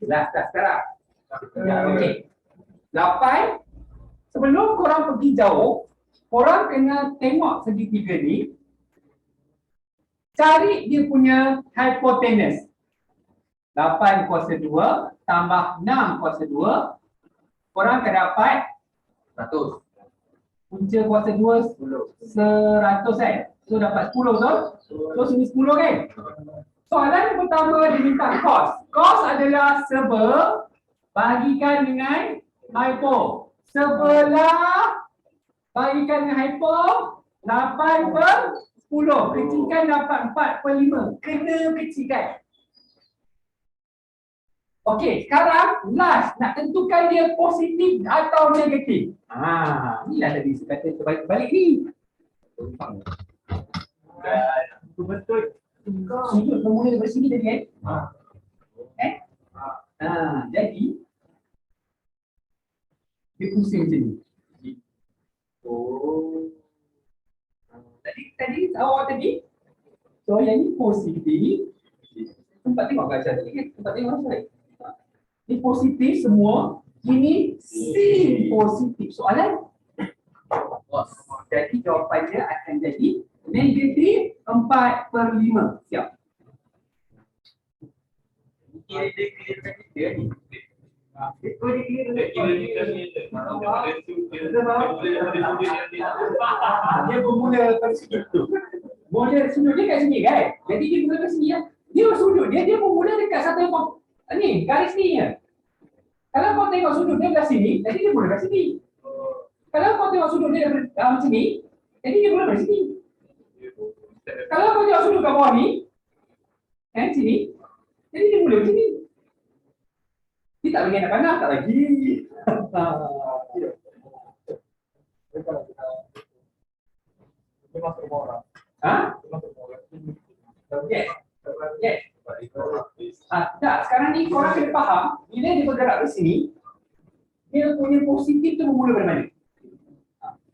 Dah sekarang. Okey. 8. Sebelum korang pergi jauh, korang kena tengok segitiga ni. Cari dia punya hypotenuse. 8 kuasa 2 tambah 6 kuasa 2, korang akan dapat 100. punca kuasa 2 100 kan. So dapat 10 betul? So sini 10 kan? Soalan yang pertama dia minta cos. Cos adalah sebe bahagikan dengan hypo. Sebelah bahagikan dengan hypo 8/10. Kecilkan dapat 4/5. Kena kecilkan. Okey, sekarang last nak tentukan dia positif atau negatif. Inilah tadi saya kata terbalik-balik ni. Betul. Sudut bermula daripada sini tadi kan? Jadi dia pusing macam ni. Tadi awak tadi. So yang ni positif. Tempat tengok kaca tadi kan? Tempat tengok saya. Ini positif semua. Ini sin positif. Soalan? Jadi jawapannya akan jadi negatif 4/5. Siap. Dia bermula dari sini. Mula sudut dia kat sini kan? Jadi dia mula kat sini ya. Dia sudut dia bermula dekat satu ni, garis ni ya. Kalau kau tengok sudut dia belah sini, jadi dia mula kat sini. Kalau kau tengok sudut dia dalam sini, jadi dia mula dari sini. Kalau kau tengok sudut kat bawah ni, kan sini, jadi dia mula sini. Dia tak bagi anak panah, tak bagi. Yes. Yes. Tak, sekarang ni korang kena faham, bila dia bergerak ke sini, dia punya positif tu bermula dari mana?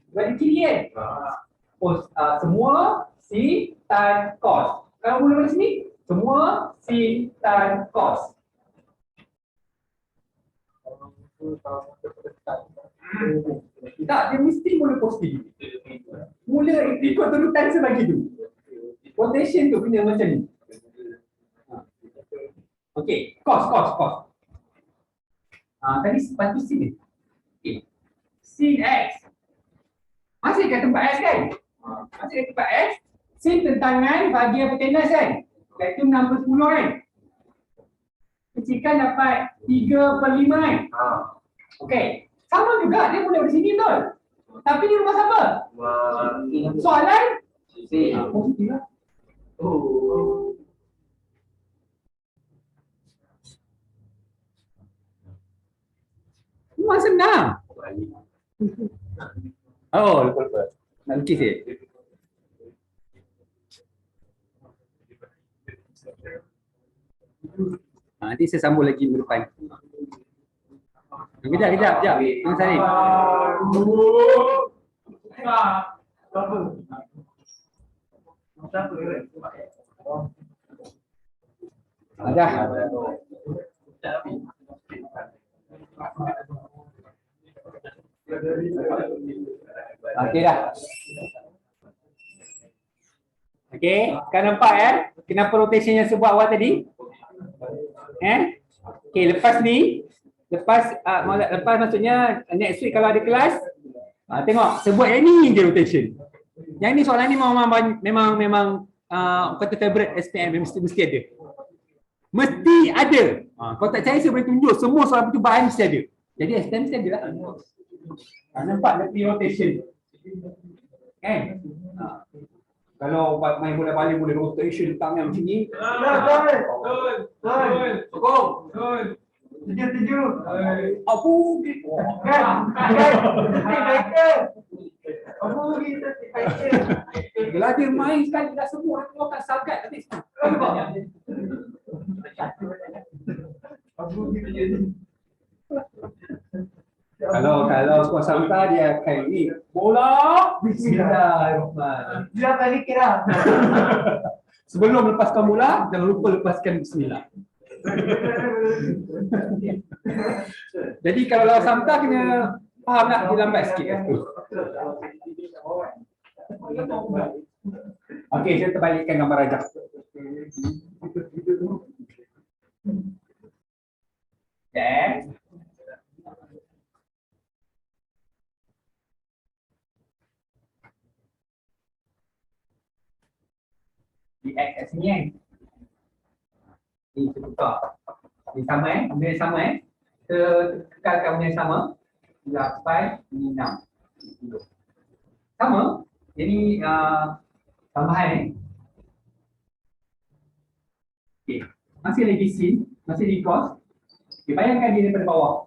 Dari kiri kan? Semua sin tan cos. Kalau mula dari sini, semua sin tan cos. Tak, dia mesti mula positif. Mula ikut turutan sebagi tu. Quotation tu punya macam ni. Okey, cos. Tadi sepatu sin ni. Okey. Sin X. Masih kat tempat X kan? Masih kat tempat X. Sin tentangan bagi hipotenus kan? Iaitu 6/10 kan? Kecilkan dapat 3/5 kan? Okey. Sama juga dia mula dari sini betul. Tapi dia rumah siapa? Soalan? Positif lah. Semua senang. Lupa. Nak lukis dia. Nanti saya sambung lagi minggu depan. Kejap. Tunggu saya ni. Dah. Okey dah. Okey, kan nampak kenapa rotation yang saya buat awal tadi? Okey, lepas ni, lepas maksudnya next week kalau ada kelas, tengok sebut yang ni je rotation. Yang ni soalan ni memang kata favorite SPM mesti ada. Mesti ada. Kalau tak percaya saya boleh tunjuk semua soalan percubaan mesti ada. Jadi SPM mesti ada lah. Nampak nanti rotation. Kan? Kalau main bola balik boleh rotation tangan macam ni. Sokong. Tujuh. Apa? Bila dia main sekali dah semua orang akan sagat habis. Kalau kuasa utara dia akan ni bola bismillahirrahmanirrahim. Dia balik kira. Sebelum lepaskan bola jangan lupa lepaskan bismillah. Jadi kalau lawan Samta kena faham nak dilambat sikit. Okey, saya terbalikkan gambar rajah. Di X kat sini kan. Ni kita tukar. Ni sama benda yang sama Kita kekalkan benda yang sama. 8, ini 6. Sama. Jadi tambahan Okey. Masih lagi sin, masih di cos. Okay, bayangkan dia daripada bawah.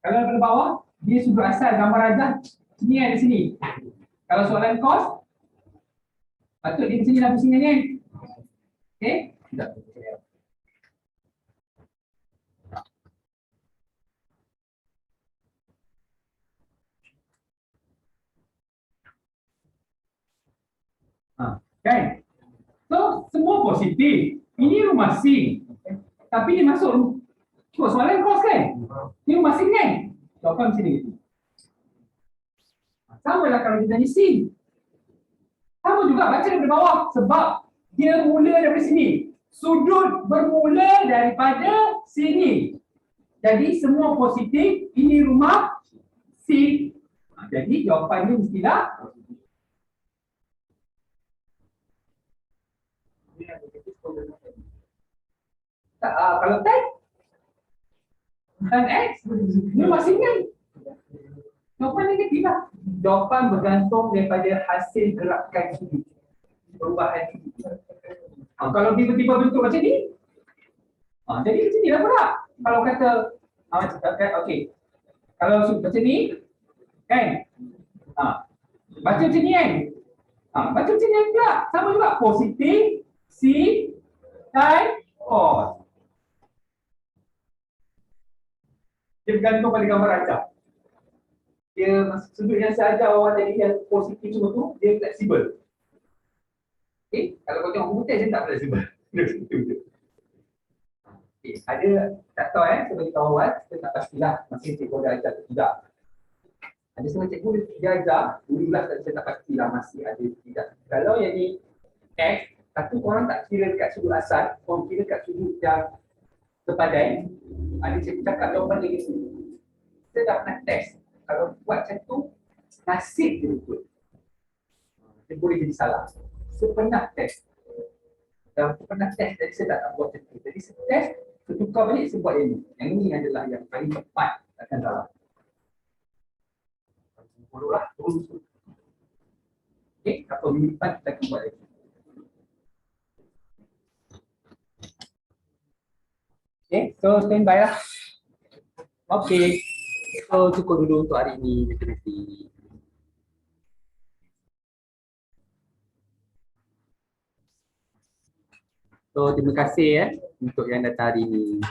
Kalau daripada bawah, dia sudut asal gambar rajah sini ada sini. Kalau soalan cos, patut dia di sini lah pusingnya kan. Okey? Tidak. Kan? So, semua positif. Ini rumah sin. Tapi dia masuk ikut soalan cos kan? Ini rumah sin kan? Jawapan macam ni. Sama lah kalau kita ni sin. Sama juga baca daripada bawah. Sebab dia mula daripada sini. Sudut bermula daripada sini. Jadi semua positif. Ini rumah sin. Jadi jawapannya mestilah tak, kalau tan X dia masih kan. Jawapan negatif lah. Jawapan bergantung daripada hasil gerakan sudut. Perubahan sudut. Kalau tiba-tiba bentuk macam ni, jadi macam ni lah pula. Kalau kata, okey. Kalau sudut macam ni, kan? Baca macam ni kan? Baca macam ni pula. Sama juga. Positif, sin, tan, cos. Dia bergantung pada gambar rajah. Dia sudut yang saya ajar awal tadi yang positif semua tu, dia fleksibel. Okay? Kalau kau tengok buku teks, dia tak fleksibel. Okay. Ada, tak tahu sebagai kawan, kita tak pastilah masih cikgu dia ajar atau tidak. Ada setengah cikgu dia ajar, 12 tapi saya tak pastilah masih ada tidak. Kalau yang ni X, satu orang tak kira dekat sudut asal, orang kira dekat sudut yang sepadan. Ada cikgu cakap jawapan lagi sini. Kita dah pernah test. Kalau buat macam tu, nasib dia betul. Dia boleh jadi salah. Saya pernah test. Dan saya pernah test, jadi saya tak buat macam tu. Jadi saya test, saya tukar balik, saya buat yang ni. Yang ni adalah yang paling tepat akan salah. Bodoh lah, terus. Okay, atau minggu depan kita akan buat lagi. Okay, so standby lah. Okay. So cukup dulu untuk hari ini. Terima kasih. So terima kasih untuk yang datang hari ini.